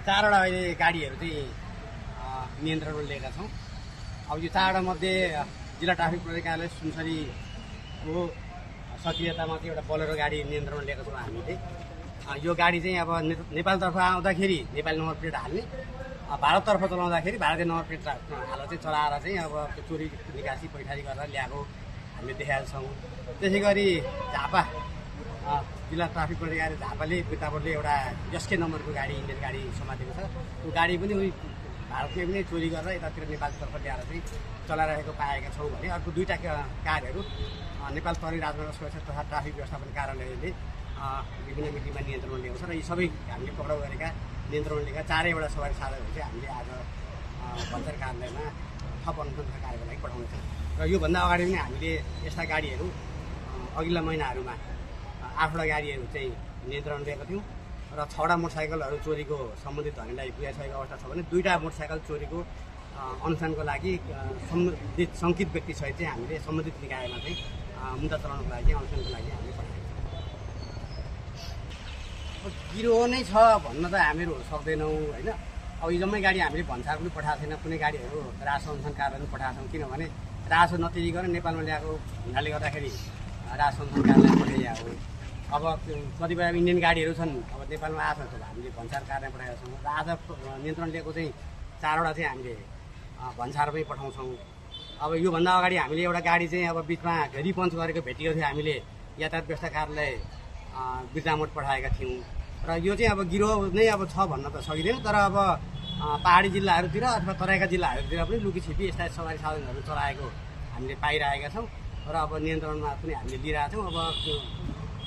चारवटा अहिले गाडीहरू चाहिँ नियन्त्रणमा लिएका छौँ। अब यो चारवटा मध्ये जिल्ला ट्राफिक प्रहरी कार्यालय सुनसरीको सक्रियतामा चाहिँ एउटा बोलेरो गाडी नियन्त्रणमा लिएका छौँ हामीले। यो गाडी चाहिँ अब नेपालतर्फ आउँदाखेरि नेपाली नम्बर प्लेट हाल्ने, भारततर्फ चलाउँदाखेरि भारतीय नम्बर प्लेट हालेर चाहिँ चलाएर चाहिँ अब त्यो चोरी निकासी पैठारी गरेर ल्याएको हामीले देखाएका छौँ। त्यसै गरी झापा जिल्ला ट्राफिक प्रहरी कार्यालय झापाले बितापुरले एउटा एसके नम्बरको गाडी इन्डियन गाडी समातेको छ। त्यो गाडी पनि भारतमै पनि चोरी गरेर यतातिर नेपालतर्फ ल्याएर चाहिँ चलाइरहेको पाएका छौँ भने अर्को दुईवटा कारहरू नेपाल प्रहरी राजमार्ग सुरक्षा तथा ट्राफिक व्यवस्थापन कार्यालयले विभिन्न मितिमा नियन्त्रणमा लिएको छ र यी सबै हामीले पक्राउ गरेका नियन्त्रणमा लिएका चारैवटा सवारी साधनहरू चाहिँ हामीले आज पञ्चायत कार्यालयमा थप अनुसन्धान कार्यको लागि पठाउनेछौँ। र योभन्दा अगाडि पनि हामीले यस्ता गाडीहरू अघिल्ला महिनाहरूमा 8वटा गाडीहरू चाहिँ नियन्त्रण लिएका थियौँ र 6वटा मोटरसाइकलहरू चोरीको सम्बन्धित धनीलाई पुगिसकेको अवस्था छ भने 2वटा मोटरसाइकल चोरीको अनुसन्धानको लागि सम्बन्धित सङ्कित व्यक्तिसहित चाहिँ हामीले सम्बन्धित निकायमा चाहिँ मुद्दा चलाउनको लागि अनुसन्धानको लागि हामीले पठाएका छौँ। गिरोह नै छ भन्न त हामीहरू सक्दैनौँ होइन। अब यो जम्मै गाडी हामीले भन्सार पनि पठाएको छैन, कुनै गाडीहरू राजस्व अनुसन्धान कार्यालय पनि पठाएको छौँ किनभने राजस्व नतिरिकन नेपालमा ल्याएको हुनाले गर्दाखेरि राजस्व अनुसन्धान कार्यालय पठाइएको हो। अब कतिपय इन्डियन गाडीहरू छन् अब नेपालमा आएको छ हामीले भन्सार कार्यालय पठाएका छौँ र आज नियन्त्रण लिएको चाहिँ 4वटा चाहिँ हामीले भन्सारमै पठाउँछौँ। अब योभन्दा अगाडि हामीले एउटा गाडी चाहिँ अब बिचमा घेरी पञ्च गरेको भेटिएको थियो, हामीले यातायात व्यवस्था कार्यालय बिर्तामोड पठाएका थियौँ र यो चाहिँ अब गिरोह नै अब छ भन्न त सकिँदैन। तर अब पहाडी जिल्लाहरूतिर अथवा तराईका जिल्लाहरूतिर पनि लुकीछिपी यस्ता सवारी साधनहरू चलाएको हामीले पाइरहेका छौँ र अब नियन्त्रणमा पनि हामीले लिइरहेका छौँ। अब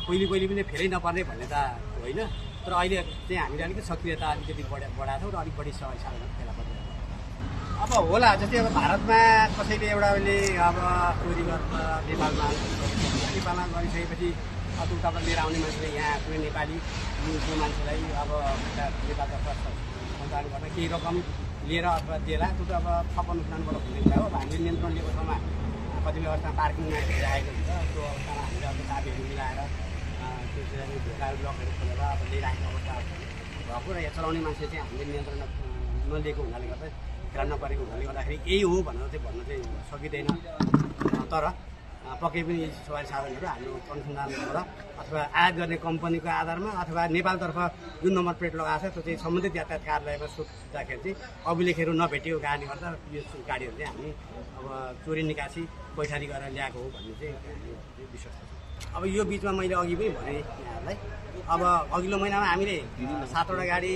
पहिले पनि फेरै नपर्ने भन्ने त होइन, तर अहिले चाहिँ हामीले अलिकति सक्रियता अलिकति बढाएको छौँ र अलिक बढी सवारी साधनहरू फेला पर्छ। अब होला जस्तै अब भारतमा कसैले एउटाले अब चोरी गर्छ नेपालमा गरिसकेपछि उताबाट लिएर आउने मान्छेले यहाँ कुनै नेपाली मुलको मान्छेलाई अब नेपालतर्फ सञ्चालन गर्न केही रकम लिएर अथवा दिएला त्यो त अब थप अनुसन्धानबाट हुने कुरा हो। अब हामीले नियन्त्रण लिएको ठाउँमा कतिपय अवस्थामा पार्किङमा राखेको हुन्छ, त्यो अवस्थामा हामीले अब चाबीहरू मिलाएर त्यो ढोकाहरू लकहरू खोलेर अब लिइराखेको अवस्था भएको र यहाँ चलाउने मान्छे चाहिँ हामीले नियन्त्रण नलिएको हुनाले गर्दा ध्यान नपरेको हुनाले गर्दाखेरि यही हो भनेर चाहिँ भन्न चाहिँ सकिँदैन। तर पक्कै पनि सवारी साधनहरू हाम्रो अनुसन्धानबाट अथवा आयात गर्ने कम्पनीको आधारमा अथवा नेपालतर्फ जुन नम्बर प्लेट लगाएको छ त्यो चाहिँ सम्बन्धित यातायात कार्यालयमा सोध्दाखेरि चाहिँ अभिलेखहरू नभेटिएको कारणले गर्दा यो गाडीहरू चाहिँ हामी अब चोरी निकासी पैठारी गरेर ल्याएको हो भन्ने चाहिँ विश्वास छ। अब यो बिचमा मैले अघि पनि भने यहाँहरूलाई अब अघिल्लो महिनामा हामीले 7वटा गाडी